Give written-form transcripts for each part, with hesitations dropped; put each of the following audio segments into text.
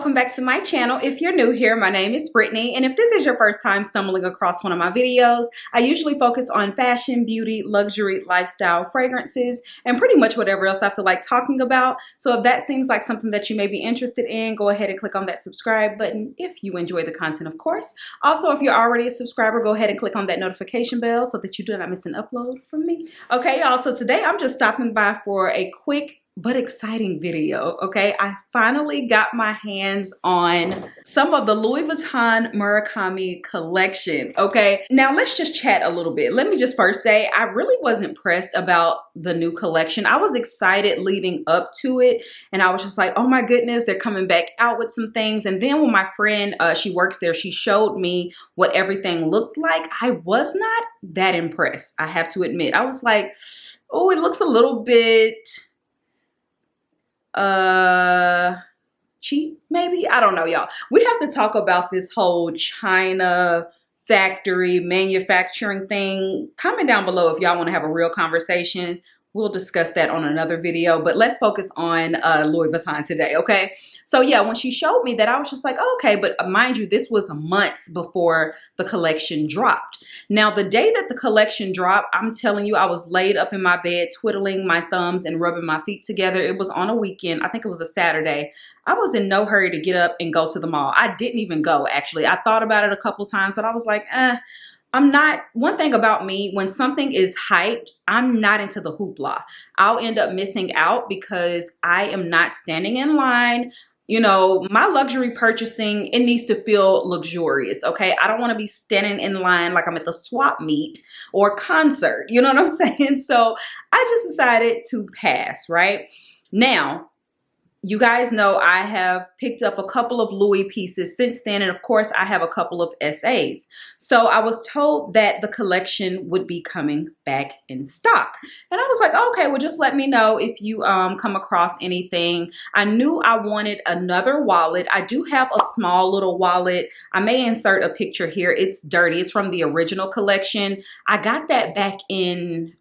welcome back to my channel. If you're new here, my name is Brittany, and if this is your first time stumbling across one of my videos, I usually focus on fashion, beauty, luxury, lifestyle, fragrances, and pretty much whatever else I feel like talking about. So if that seems like something that you may be interested in, go ahead and click on that subscribe button if you enjoy the content, of course. Also, if you're already a subscriber, go ahead and click on that notification bell so that you do not miss an upload from me. Okay, y'all, so today I'm just stopping by for a quick but exciting video. Okay, I finally got my hands on some of the Louis Vuitton Murakami collection. Okay, now let's just chat a little bit. Let me just first say I really wasn't pressed about the new collection. I was excited leading up to it, and I was just like, oh my goodness, they're coming back out with some things. And then when my friend, she works there, she showed me what everything looked like. I was not that impressed, I have to admit. I was like, oh, it looks a little bit cheap, maybe. I don't know, y'all. We have to talk about this whole China factory manufacturing thing. Comment down below if y'all want to have a real conversation. We'll discuss that on another video, but let's focus on Louis Vuitton today, okay? So yeah, when she showed me that, I was just like, oh, okay, but mind you, this was months before the collection dropped. Now, the day that the collection dropped, I'm telling you, I was laid up in my bed, twiddling my thumbs and rubbing my feet together. It was on a weekend. I think it was a Saturday. I was in no hurry to get up and go to the mall. I didn't even go, actually. I thought about it a couple times, but I was like, I'm not, one thing about me, when something is hyped, I'm not into the hoopla. I'll end up missing out because I am not standing in line. You know, my luxury purchasing, it needs to feel luxurious, okay? I don't want to be standing in line like I'm at the swap meet or concert, you know what I'm saying? So I just decided to pass, right? Now, you guys know I have picked up a couple of Louis pieces since then, and of course I have a couple of SAs. So I was told that the collection would be coming back in stock. And I was like, okay, well, just let me know if you come across anything. I knew I wanted another wallet. I do have a small little wallet. I may insert a picture here. It's dirty. It's from the original collection. I got that back in,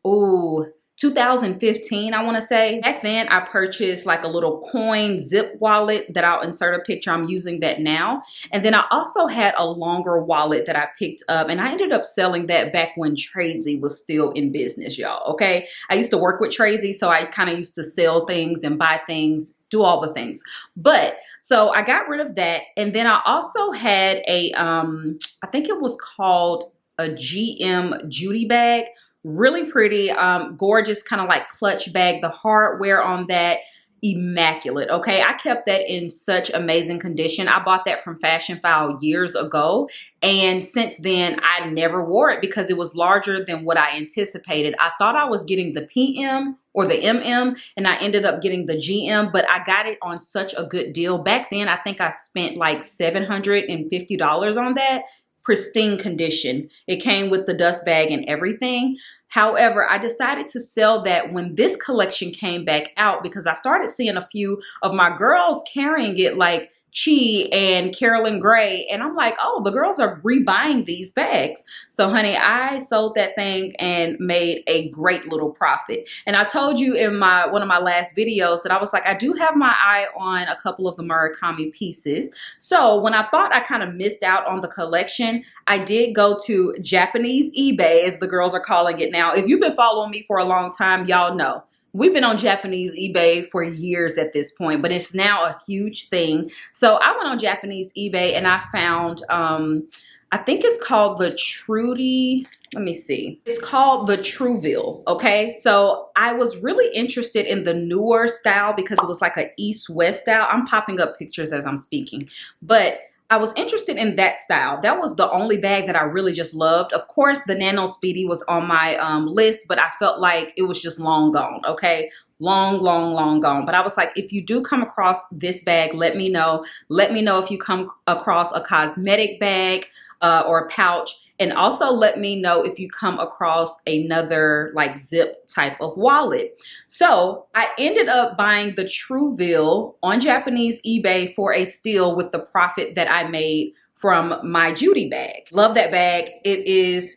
2015, I want to say. Back then, I purchased like a little coin zip wallet that I'll insert a picture. I'm using that now. And then I also had a longer wallet that I picked up, and I ended up selling that back when Tradesy was still in business, y'all, okay? I used to work with Tradesy, so I kind of used to sell things and buy things, do all the things. But so I got rid of that. And then I also had a, I think it was called a GM Judy bag. Really pretty, gorgeous, kind of like clutch bag. The hardware on that, immaculate. Okay, I kept that in such amazing condition. I bought that from Fashion File years ago, and since then I never wore it because it was larger than what I anticipated. I thought I was getting the PM or the MM, and I ended up getting the GM, but I got it on such a good deal. Back then, I think I spent like $750 on that. Pristine condition. It came with the dust bag and everything. However, I decided to sell that when this collection came back out because I started seeing a few of my girls carrying it, like Chi and Carolyn Gray, and I'm like, oh, the girls are rebuying these bags. So honey, I sold that thing and made a great little profit. And I told you in one of my last videos that I was like, I do have my eye on a couple of the Murakami pieces. So when I thought I kind of missed out on the collection, I did go to Japanese eBay, as the girls are calling it now. If you've been following me for a long time, y'all know we've been on Japanese eBay for years at this point, but it's now a huge thing. So I went on Japanese eBay and I found, I think it's called the Trudy. Let me see. It's called the Trouville, okay? So I was really interested in the newer style because it was like an East-West style. I'm popping up pictures as I'm speaking, but I was interested in that style. That was the only bag that I really just loved. Of course, the Nano Speedy was on my list, but I felt like it was just long gone, okay? Long gone. But I was like, if you do come across this bag, let me know. Let me know if you come across a cosmetic bag or a pouch. And also let me know if you come across another like zip type of wallet. So I ended up buying the Trouville on Japanese eBay for a steal with the profit that I made from my Judy bag. Love that bag. It is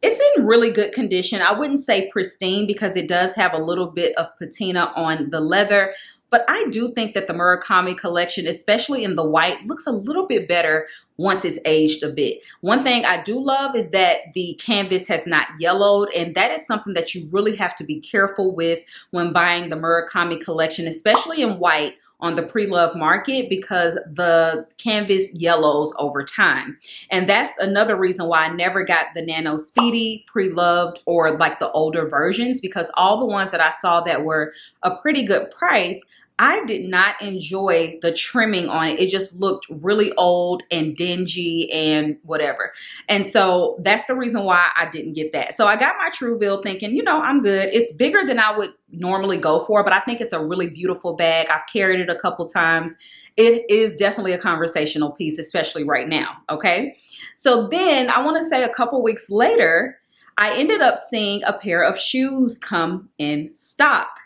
It's in really good condition. I wouldn't say pristine because it does have a little bit of patina on the leather, but I do think that the Murakami collection, especially in the white, looks a little bit better once it's aged a bit. One thing I do love is that the canvas has not yellowed, and that is something that you really have to be careful with when buying the Murakami collection, especially in white on the pre-loved market, because the canvas yellows over time. And that's another reason why I never got the Nano Speedy Pre-loved or like the older versions, because all the ones that I saw that were a pretty good price, I did not enjoy the trimming on it. It just looked really old and dingy and whatever. And so that's the reason why I didn't get that. So I got my Trueville thinking, you know, I'm good. It's bigger than I would normally go for, but I think it's a really beautiful bag. I've carried it a couple times. It is definitely a conversational piece, especially right now. Okay. So then I want to say a couple weeks later, I ended up seeing a pair of shoes come in stock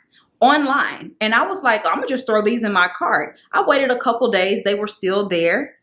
online. And I was like, I'm gonna just throw these in my cart. I waited a couple days, they were still there.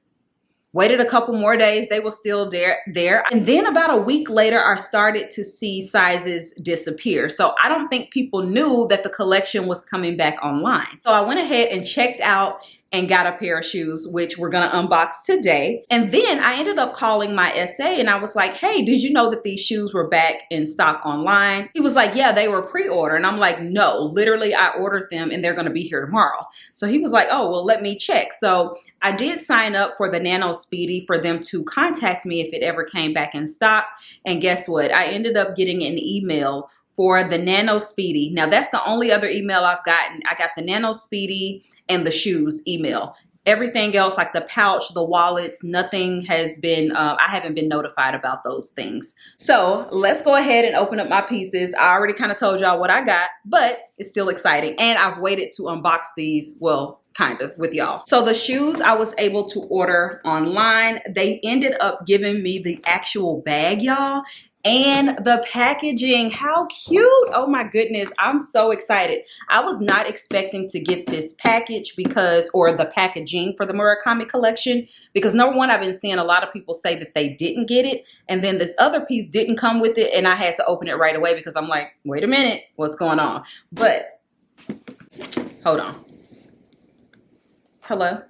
Waited a couple more days, they were still there. And then about a week later, I started to see sizes disappear. So I don't think people knew that the collection was coming back online. So I went ahead and checked out and got a pair of shoes, which we're gonna unbox today. And then I ended up calling my SA and I was like, hey, did you know that these shoes were back in stock online? He was like, yeah, they were pre-order. And I'm like, no, literally I ordered them and they're gonna be here tomorrow. So he was like, oh, well, let me check. So I did sign up for the Nano Speedy for them to contact me if it ever came back in stock. And guess what? I ended up getting an email for the Nano Speedy. Now that's the only other email I've gotten. I got the Nano Speedy and the shoes email. Everything else, like the pouch, the wallets, nothing has been, I haven't been notified about those things. So let's go ahead and open up my pieces. I already kind of told y'all what I got, but it's still exciting. And I've waited to unbox these, well, kind of with y'all. So the shoes I was able to order online. They ended up giving me the actual bag, y'all. And the packaging, how cute. Oh my goodness, I'm so excited. I was not expecting to get this package because, or the packaging for the Murakami collection, because number one, I've been seeing a lot of people say that they didn't get it. And then this other piece didn't come with it. And I had to open it right away because I'm like, wait a minute, what's going on? But hold on. Hello.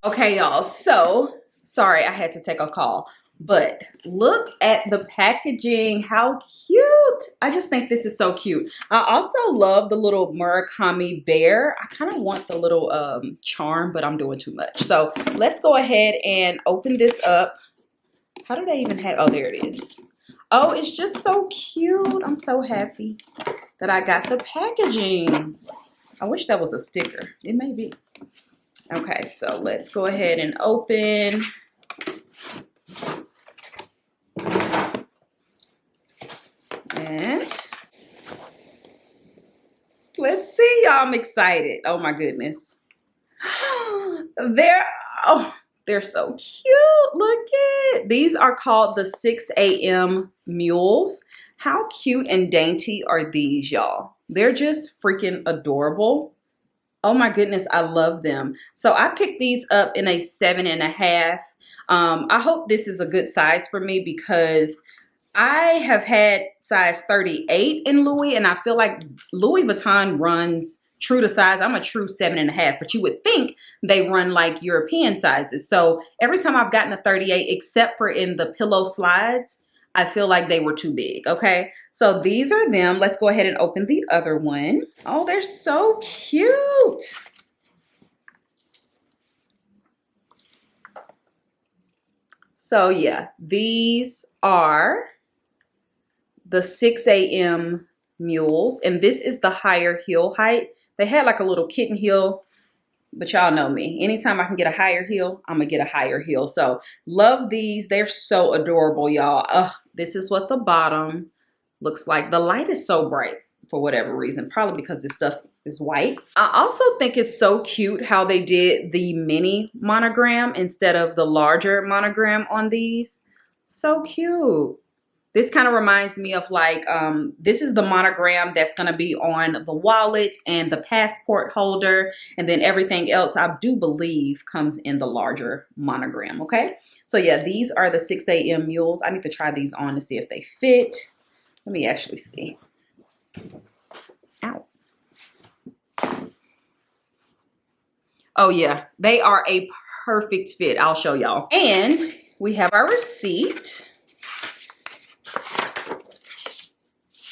Okay, y'all, so sorry, I had to take a call, but look at the packaging. How cute. I just think this is so cute. I also love the little Murakami bear. I kind of want the little charm, but I'm doing too much. So let's go ahead and open this up. How do they even have, oh, there it is. Oh, it's just so cute. I'm so happy that I got the packaging. I wish that was a sticker. It may be. Okay, so let's go ahead and open. And let's see, y'all. I'm excited. Oh my goodness. They're so cute. Look it. These are called the 6 a.m. mules. How cute and dainty are these, y'all? They're just freaking adorable. Oh my goodness, I love them. So I picked these up in a 7.5. I hope this is a good size for me because I have had size 38 in Louis, and I feel like Louis Vuitton runs true to size. I'm a true 7.5, but you would think they run like European sizes. So every time I've gotten a 38, except for in the pillow slides, I feel like they were too big, okay? So these are them. Let's go ahead and open the other one. Oh, they're so cute. So yeah, these are the 6 a.m. mules, and this is the higher heel height. They had like a little kitten heel, but y'all know me. Anytime I can get a higher heel, I'm gonna get a higher heel. So love these. They're so adorable, y'all. This is what the bottom looks like. The light is so bright for whatever reason, probably because this stuff is white. I also think it's so cute how they did the mini monogram instead of the larger monogram on these. So cute. This kind of reminds me of like, this is the monogram that's going to be on the wallets and the passport holder. And then everything else, I do believe, comes in the larger monogram. Okay. So yeah, these are the 6 a.m. mules. I need to try these on to see if they fit. Let me actually see. Ow. Oh yeah, they are a perfect fit. I'll show y'all. And we have our receipt.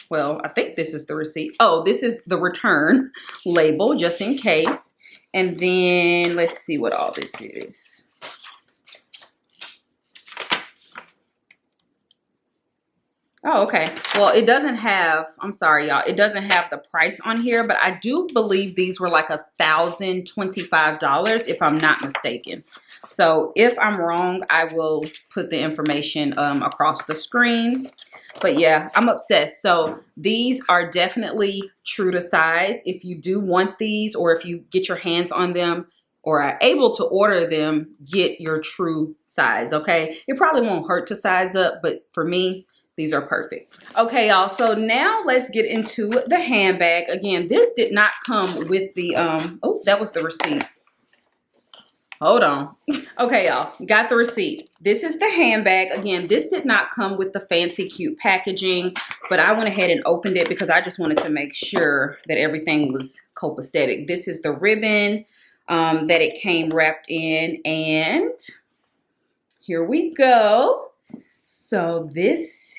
Well, I think this is the receipt. Oh, this is the return label, just in case. And then let's see what all this is. Oh, okay. Well, it doesn't have, I'm sorry, y'all. It doesn't have the price on here, but I do believe these were like $1,025 if I'm not mistaken. So if I'm wrong, I will put the information across the screen. But yeah, I'm obsessed. So these are definitely true to size. If you do want these, or if you get your hands on them or are able to order them, get your true size, okay? It probably won't hurt to size up, but for me, these are perfect. Okay, y'all, so now let's get into the handbag. Again, this did not come with the, oh, that was the receipt. Hold on. Okay, y'all, got the receipt. This is the handbag. Again, this did not come with the fancy cute packaging, but I went ahead and opened it because I just wanted to make sure that everything was copacetic. This is the ribbon that it came wrapped in, and here we go. So this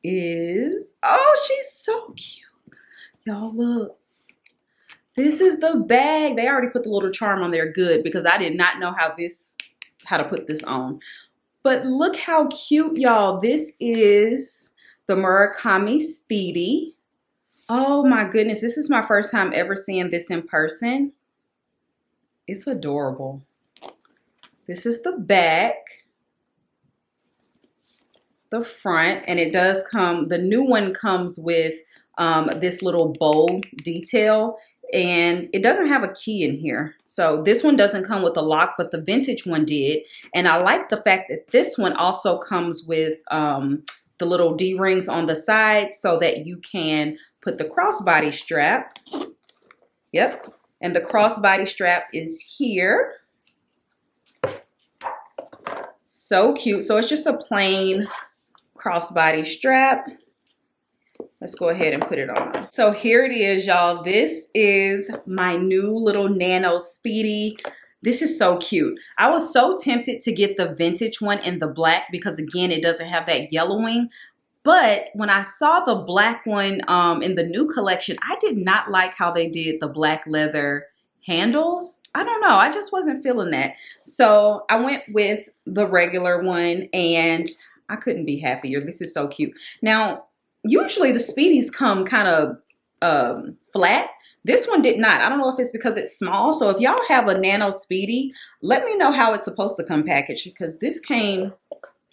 is, oh, she's so cute. Y'all look. This is the bag. They already put the little charm on there, good, because I did not know how to put this on. But look how cute, y'all. This is the Murakami Speedy. Oh my goodness, this is my first time ever seeing this in person. It's adorable. This is the back. The front, and it does come, the new one comes with this little bow detail, and it doesn't have a key in here. So this one doesn't come with a lock, but the vintage one did. And I like the fact that this one also comes with the little D-rings on the side so that you can put the crossbody strap. Yep. And the crossbody strap is here. So cute. So it's just a plain crossbody strap. Let's go ahead and put it on. So here it is, y'all. This is my new little Nano Speedy. This is so cute. I was so tempted to get the vintage one in the black because, again, it doesn't have that yellowing. But when I saw the black one in the new collection, I did not like how they did the black leather handles. I don't know. I just wasn't feeling that. So I went with the regular one, and I couldn't be happier. This is so cute. Now, usually the Speedies come kind of flat. This one did not. I don't know if it's because it's small. So if y'all have a Nano Speedy, let me know how it's supposed to come packaged, because this came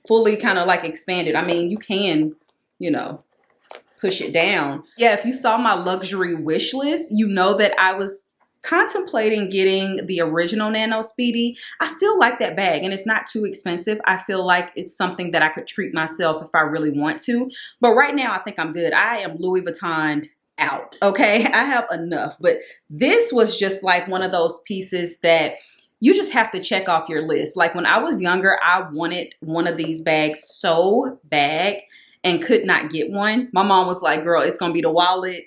fully kind of like expanded. I mean, you can, you know, push it down. Yeah, if you saw my luxury wish list, you know that I was contemplating getting the original Nano Speedy. I still like that bag, and it's not too expensive. I feel like it's something that I could treat myself if I really want to. But right now, I think I'm good. I am Louis Vuitton out. Okay, I have enough. But this was just like one of those pieces that you just have to check off your list. Like when I was younger, I wanted one of these bags so bad and could not get one. My mom was like, girl, it's gonna be the wallet,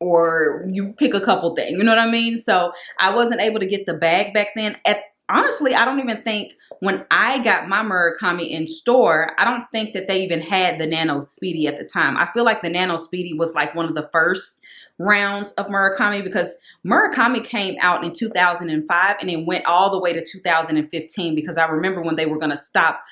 or you pick a couple things, you know what I mean? So I wasn't able to get the bag back then. Honestly, I don't even think when I got my Murakami in store, I don't think that they even had the Nano Speedy at the time. I feel like the Nano Speedy was like one of the first rounds of Murakami, because Murakami came out in 2005 and it went all the way to 2015, because I remember when they were going to stop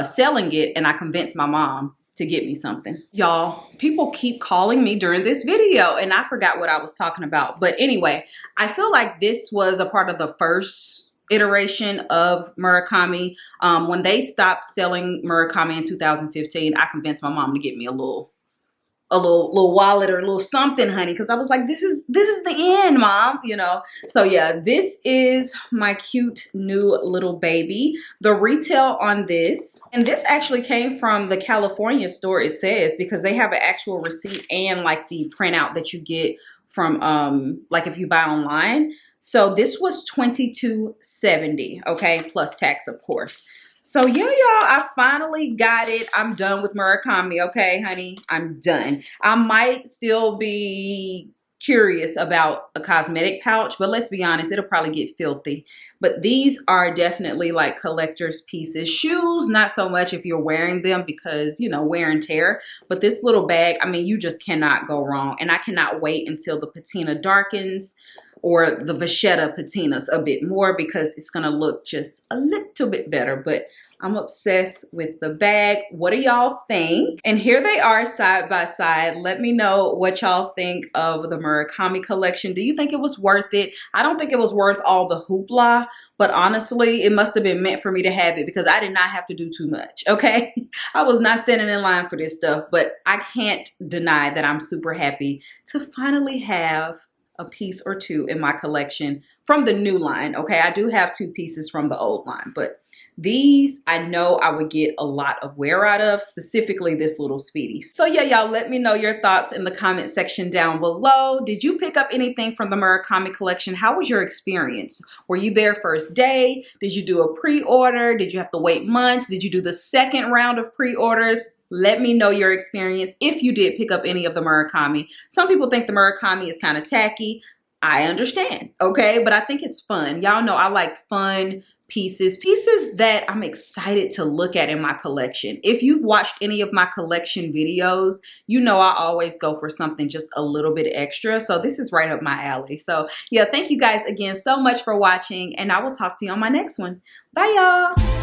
selling it, and I convinced my mom to get me something. Y'all, people keep calling me during this video and I forgot what I was talking about. But anyway, I feel like this was a part of the first iteration of Murakami. When they stopped selling Murakami in 2015, I convinced my mom to get me a little a little wallet or a little something, honey, because I was like, this is the end, mom, you know. So yeah, this is my cute new little baby. The retail on this, and this actually came from the California store, it says, because they have an actual receipt and like the printout that you get from like if you buy online. So this was $22.70, okay, plus tax, of course. So yeah, y'all, I finally got it. I'm done with Murakami, okay, honey? I'm done. I might still be curious about a cosmetic pouch, but let's be honest, it'll probably get filthy. But these are definitely like collector's pieces. Shoes, not so much if you're wearing them because, you know, wear and tear. But this little bag, I mean, you just cannot go wrong. And I cannot wait until the patina darkens or the vachetta patinas a bit more because it's going to look just a little bit better. But I'm obsessed with the bag. What do y'all think? And here they are side by side. Let me know what y'all think of the Murakami collection. Do you think it was worth it? I don't think it was worth all the hoopla, but honestly, it must have been meant for me to have it because I did not have to do too much, okay? I was not standing in line for this stuff, but I can't deny that I'm super happy to finally have a piece or two in my collection from the new line, okay? I do have 2 pieces from the old line, but these I know I would get a lot of wear out of, specifically this little Speedy. So yeah, y'all, let me know your thoughts in the comment section down below. Did you pick up anything from the Murakami collection? How was your experience? Were you there first day? Did you do a pre-order? Did you have to wait months? Did you do the second round of pre-orders? Let me know your experience if you did pick up any of the Murakami. Some people think the Murakami is kind of tacky. I understand, okay? But I think it's fun. Y'all know I like fun pieces that I'm excited to look at in my collection. If you've watched any of my collection videos, you know I always go for something just a little bit extra. So this is right up my alley. So yeah, thank you guys again so much for watching, and I will talk to you on my next one. Bye, y'all.